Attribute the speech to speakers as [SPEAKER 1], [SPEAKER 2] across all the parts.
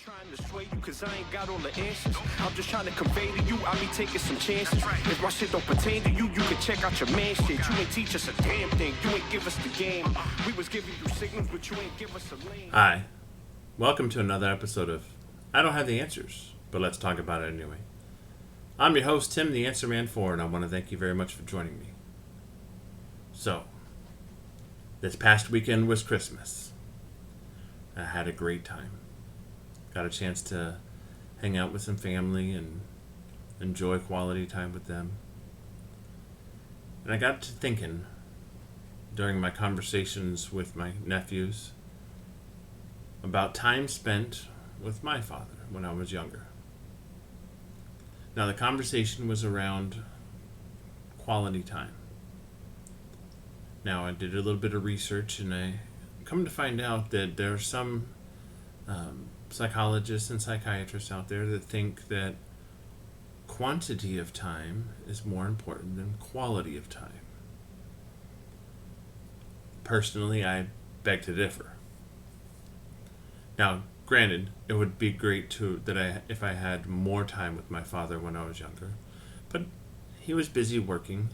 [SPEAKER 1] trying to sway you cause I ain't got all the answers. I'm just trying to convey to you, I'll be taking some chances. If my shit don't pertain to you, you can check out your man shit. You ain't teach us a damn thing, you ain't give us the game. We was giving you signals, but you ain't give us a lane.
[SPEAKER 2] Hi, welcome to another episode of I Don't Have the Answers, but let's talk about it anyway. I'm your host, Tim, the Answer Man 4, and I want to thank you very much for joining me. So, this past weekend was Christmas. I had a great time. Got a chance to hang out with some family and enjoy quality time with them. And I got to thinking during my conversations with my nephews about time spent with my father when I was younger. Now, the conversation was around quality time. Now, I did a little bit of research, and I come to find out that there are some psychologists and psychiatrists out there that think that quantity of time is more important than quality of time. Personally, I beg to differ. Now, granted, it would be great if I had more time with my father when I was younger, but he was busy working.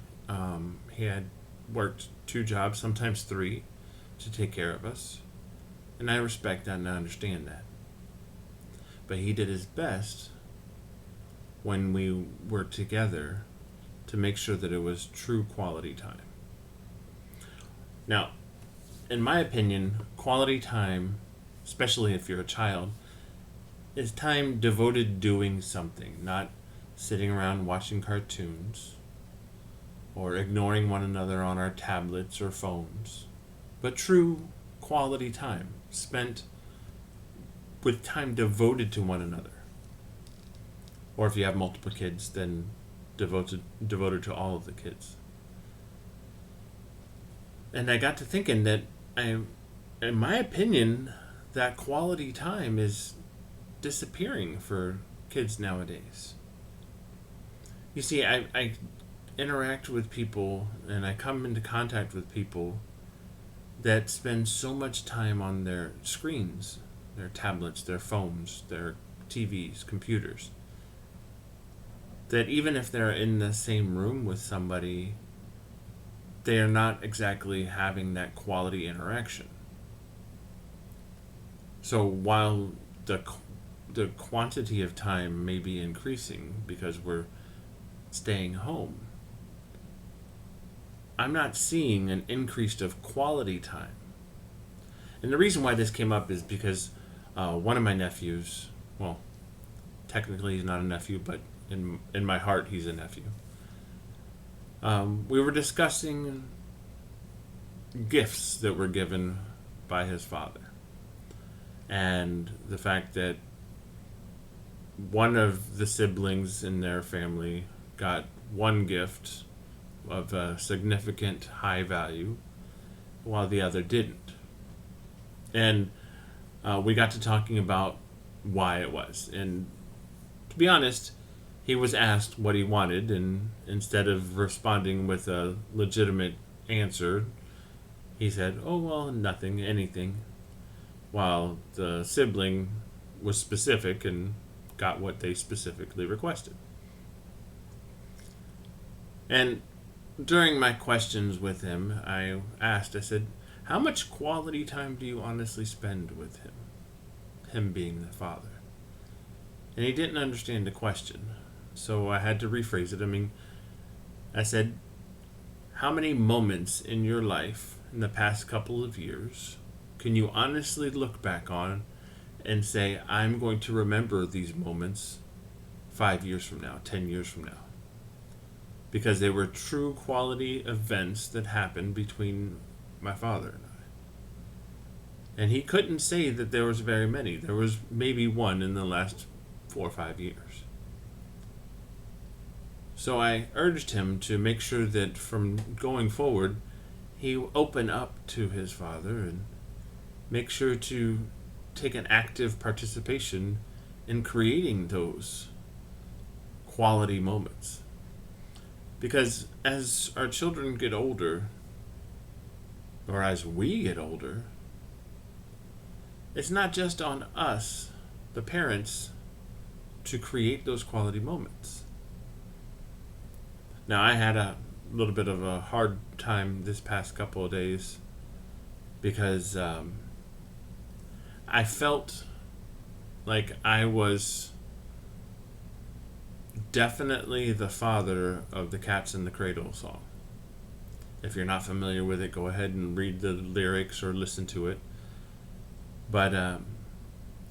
[SPEAKER 2] He had worked 2 jobs, sometimes 3, to take care of us, and I respect that and I understand that. But he did his best when we were together to make sure that it was true quality time. Now, in my opinion, quality time, especially if you're a child, is time devoted doing something, not sitting around watching cartoons or ignoring one another on our tablets or phones, but true quality time spent with time devoted to one another. Or if you have multiple kids, then devoted to all of the kids. And I got to thinking that in my opinion, that quality time is disappearing for kids nowadays. You see, I interact with people and I come into contact with people that spend so much time on their screens, their tablets, their phones, their TVs, computers, that even if they're in the same room with somebody, they are not exactly having that quality interaction. So while the quantity of time may be increasing because we're staying home, I'm not seeing an increase of quality time. And the reason why this came up is because one of my nephews, well, technically he's not a nephew, but in my heart he's a nephew. We were discussing gifts that were given by his father. And the fact that one of the siblings in their family got one gift of a significant high value, while the other didn't. And we got to talking about why it was. And to be honest, he was asked what he wanted, and instead of responding with a legitimate answer, he said, "Oh, well, nothing, anything," while the sibling was specific and got what they specifically requested. And during my questions with him, I said, how much quality time do you honestly spend with him being the father? And he didn't understand the question, so I had to rephrase it. I said, how many moments in your life in the past couple of years can you honestly look back on and say, I'm going to remember these moments 5 years from now, 10 years from now? Because they were true quality events that happened between my father and I. And he couldn't say that there was very many. There was maybe one in the last 4 or 5 years. So I urged him to make sure that from going forward, he open up to his father and make sure to take an active participation in creating those quality moments. Because as our children get older, or as we get older, it's not just on us, the parents, to create those quality moments. Now, I had a little bit of a hard time this past couple of days because I felt like I was definitely the father of the Cats in the Cradle song. If you're not familiar with it, go ahead and read the lyrics or listen to it. But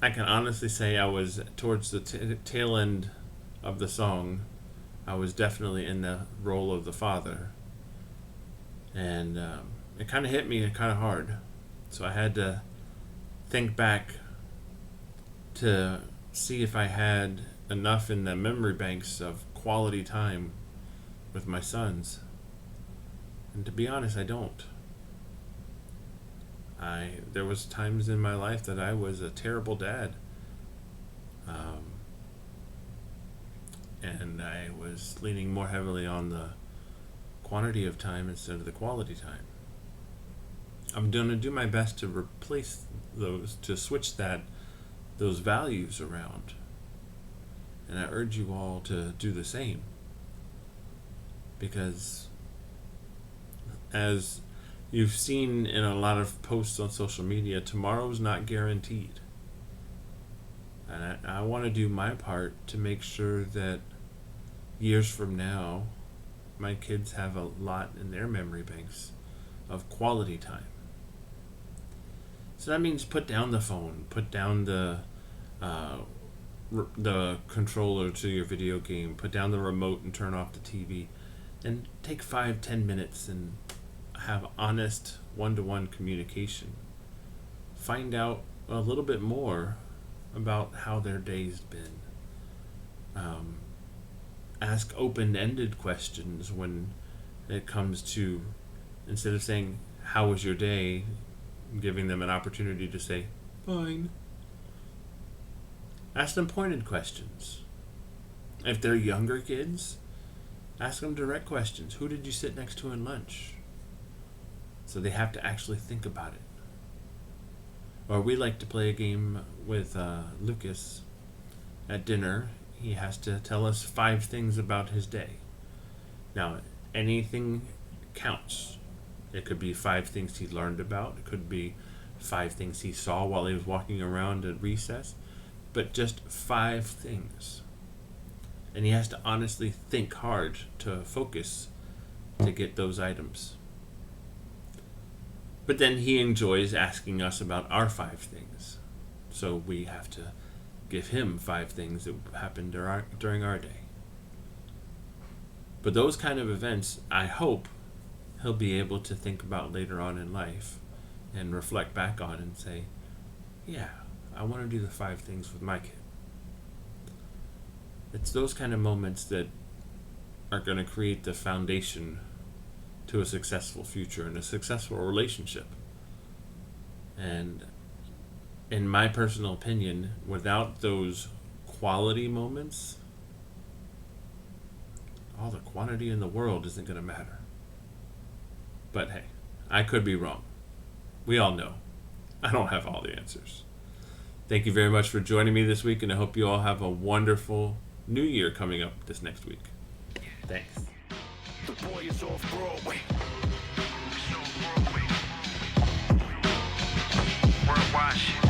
[SPEAKER 2] I can honestly say I was towards the tail end of the song. I was definitely in the role of the father. And it kind of hit me kind of hard. So I had to think back to see if I had enough in the memory banks of quality time with my sons. And to be honest, I don't. There was times in my life that I was a terrible dad. And I was leaning more heavily on the quantity of time instead of the quality time. I'm going to do my best to replace those, to switch those values around. And I urge you all to do the same. Because as you've seen in a lot of posts on social media, tomorrow's not guaranteed. And I want to do my part to make sure that years from now, my kids have a lot in their memory banks of quality time. So that means put down the phone, put down the controller to your video game, put down the remote and turn off the TV, and take 5-10 minutes and have honest one-to-one communication. Find out a little bit more about how their day's been. Ask open-ended questions when it comes to, instead of saying, "How was your day?" giving them an opportunity to say, "Fine." Ask them pointed questions. If they're younger kids, ask them direct questions. Who did you sit next to in lunch? So they have to actually think about it. Or we like to play a game with Lucas at dinner. He has to tell us 5 things about his day. Now, anything counts. It could be 5 things he learned about. It could be 5 things he saw while he was walking around at recess. But just 5 things. And he has to honestly think hard to focus to get those items. But then he enjoys asking us about our 5 things. So we have to give him 5 things that happened during our day. But those kind of events, I hope he'll be able to think about later on in life and reflect back on and say, yeah, I want to do the 5 things with my kid. It's those kind of moments that are going to create the foundation to a successful future and a successful relationship. And in my personal opinion, without those quality moments, all the quantity in the world isn't going to matter. But hey, I could be wrong. We all know I don't have all the answers. Thank you very much for joining me this week, and I hope you all have a wonderful new year coming up this next week. Thanks.
[SPEAKER 1] The boy is off Broadway.
[SPEAKER 3] We're watching.